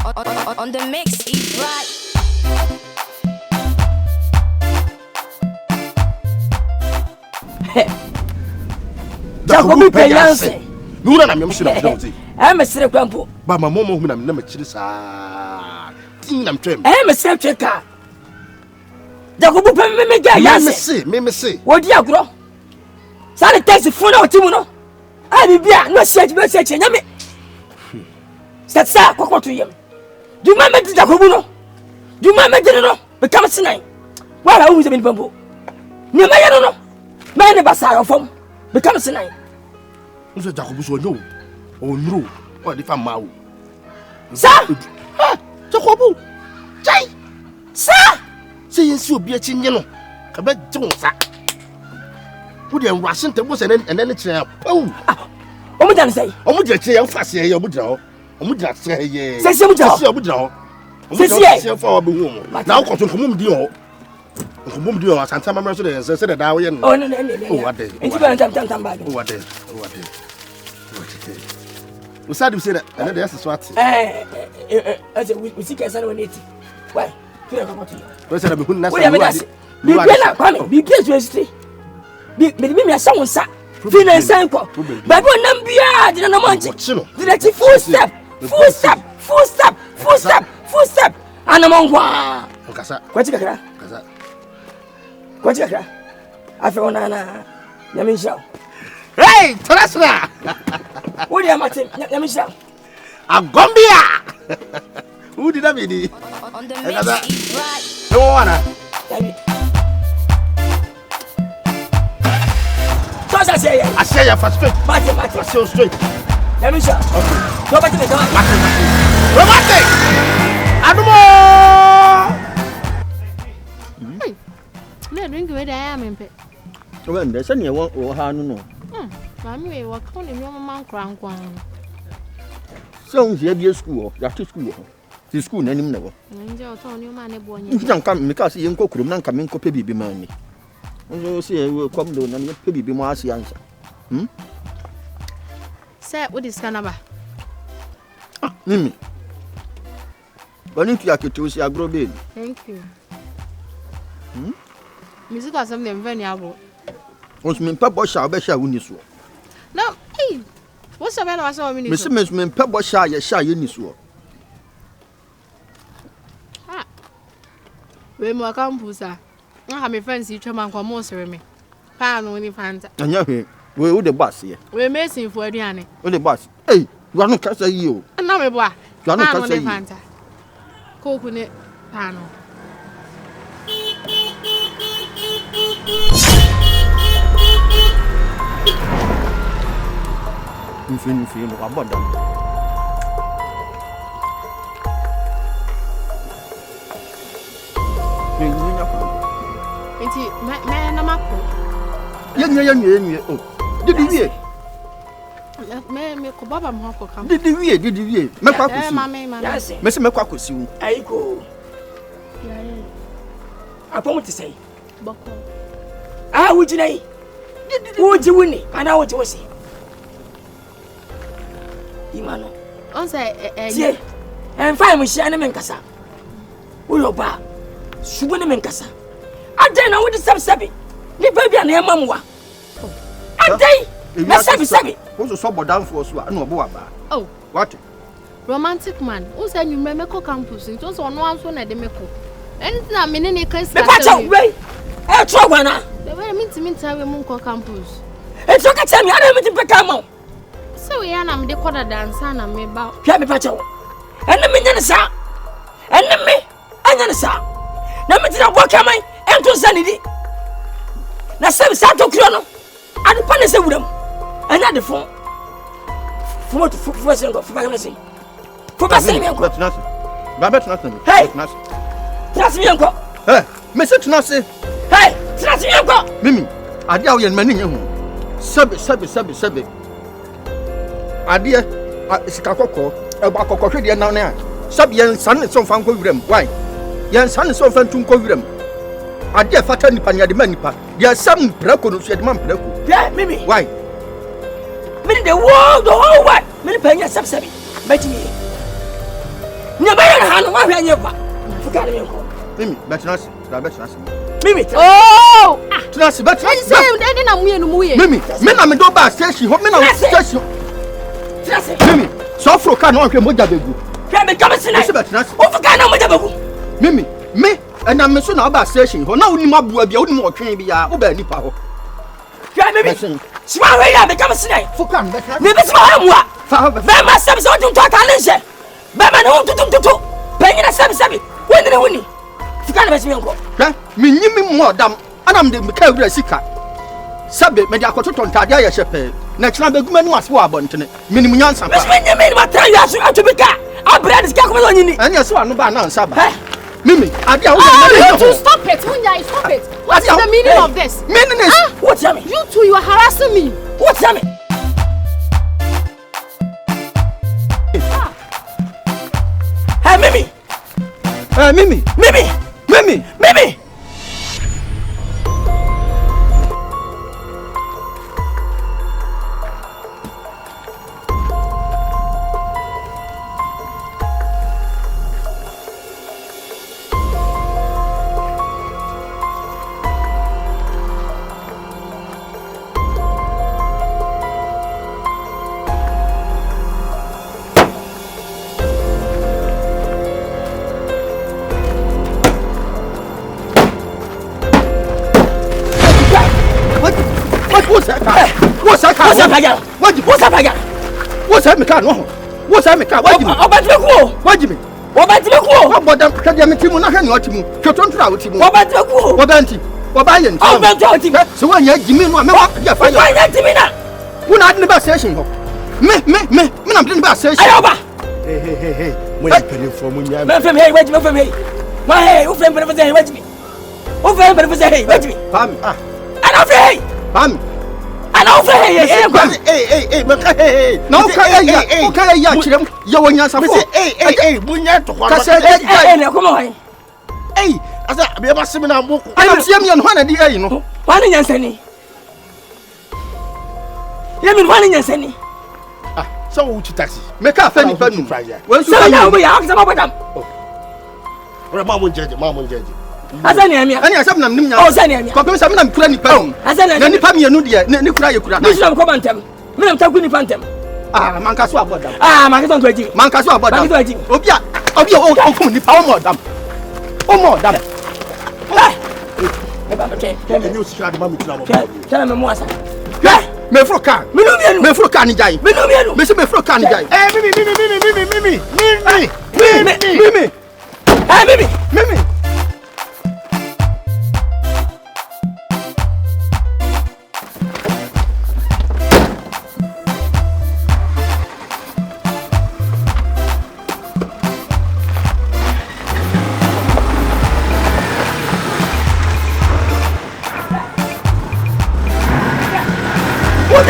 On the mix, eat right. Jacobu Peyanse. Nura na myamshira mjauzi. Mesere kwampo. Ba mama mo hu na machiri sa. Tin na mtwem. Mesere tweka. Jacobu Peyanse. Me se. Wodi agro. Sale taxi funa otimu no. Bibia no search nyame. Satsa kokoto yem. Duma me Jacobu no. Duma me de no. Become sinai. Wala hu ze bin bambo. Ni me ye no. Me ne basa ofom. Become sinai. Nso Jacobu so nyo. O nro. O di fa mawo. Sa! Jacobu. Chai. Sa! Se yensi obi achi nye no. Ka be jun sa. Wo de enrashin te bo se ene kire pau. Omu jan say. Omu je kire yan fase ye omu dira ho. Omu dira kire ye. Se omu dira ho. Se omu dira ho. Se fa obi hu mo. Na wo ko so komum di ho. Komum di ho asanta mamre so de se de da wo ye no. Oh no. Oh what dey. Enti ba tam bag. Oh what dey. We said you say that and then so what? We see can say we need. Why? Feel like what you. We said be hu na say. Be na kwame, be place we stay. Me asawon sa. Finance ko. Ba bo nam bia de na monche. Direct full step. Anamongwa. Nkasa. Kwachi kakra. Afi ona nyamisha. Hey, Trasna. What do you matter? Nyamisha. Agombia. Who did that be? On the mix, eat right. No one. I say you for straight. Mate. So straight. Nyamisha. Okay. Go back to the door. Romantic. Adumo. Me drink with I am in pet. When there's any one or Hanu. Mammy, what can you man crank one? So, here be a school, after school. The school, any never. Angel told you, man, a boy. You can't come because you could not come in copy be money. And you say, we'll come down and your baby be more answer. Say, what is Canaba? Mimi. But if you are to see a grow baby. Thank you. Music has something very able. Once me papa shall be shall win this war. No, hey, what's the matter? I saw me. Miss Men papa shall ye shall in this war. We more campus. I have my friends, each man come most of me. Pan only fanta. And you we would the bus here. We're missing for Diane. On the bus. Hey, you are not catching you. And now, my boy, you are not catching fanta. Coconut panel. Infin about them. Man, I'm up. Yeah. Oh, did you Me ko baba mo ko kam. Did you me kwa kusi. Mama. Me se me kwa kusi. Aiko. Apomo ti say. Boko. Wuji nai. Wuji wuni, ana wuji wasi. Imano. On say tie. Enfa mu hia ne Nkansah. Wo yo ba. Subo ne Nkansah. Adai na wodi sabi. Ni baby na emamwa. Adai. Na sabi. Who's so down for so no bo aba. Oh, what? Romantic man. Who say you me ko campus? It was on one so na de meko. Anything na me ne case. Me pacha we. Tro gwana. The way me tell we mun ko campus. Tro ka tell me I don't me peka ma. So we na me de koda dance na me ba. Hia me pacha wo. Enne me nyane sa. Enne me anyane sa. Na me tira boka man ento sanidi. Na se sa to kro no. Ade pa ne se wuram. Anya de fon. Fo to fo se ngo fo ba me se. Fo ba se me ngo. Ba bet nothing. Hey. Trust me ngo. Hey, me se tuna se. Hey, trust me ngo. Mimi, ade awo ye mani nye hu. Sabe. Ade sika kokko, e ba kokko hwe de na na. Sabe yen san ne so fan ko wiram. Why? Yen san ne so fan tun ko wiram. Ade fata nipa ne ade manipa. Dia sam prako no so ade man prako. Yeah, Mimi. Why? Mimi the whole world. Mimi panya sabi. Meti me. Nyama no ma hwe anye kwa fuka ne ko Mimi betrasi Mimi Oh trasi betrasi say ndene na muye no muye Mimi me na me do ba station ho me na station trasi Mimi so fro ka no hwe moja begu hwe me kama sina Ese betrasi o fuka na moja begu Mimi me na me so na ba station ho na woni mabua bia woni mo twen bia wo ba nipa ho hwe Mimi sima hwe ya me kama sina fuka no betrasi me be sima ha mua fa be ma sabi so tun to ka lense be ma no tutu penyina sabi woni fuka na be sima nko me nyimi mo dam anam de me ka wura sika sabe me de akototo ntade aye hyepe na kira beguma ni wase wa abontene minim nyansa pa me nyimi ma tra ya so atubika abrad sika ko nyini anya se wa no ba na ansa ba Mimi ade a wo you two stop it stop it what is the meaning of this meaning what tell me you two you are harassing me what tell me Hey Mimi Mimi What's that? Ana ofe hey na okay ya chirem ya wonya safo munya to kwa ne ko mo asa be ba simi na mo ana tiem ye no na di no wani nyansani yemi wani nyansani so wo chi taxi me ka fa ni pa nu won so ya mo ya aksa mabodam ora ma mo jeje Azani amia. Ani asam nam nim nya. Oh zani amia. Ko ko sam nam kura ni pa. Azani. Na ni pa mienu de ni kura ye kura. Ni sura ko bantem. Me nam taku ni pantem. Man ka so abodam. Man ka so to aji. Man ka so abodam. Man ka so aji. Obi o ko ni pa o mo dam. Okay. Ni o sika de ma mi tira mo. Tell me mo asa. Me fro ka. Me fro ka ni jai. Me se me fro ka ni jai. Mimi. Mimi. What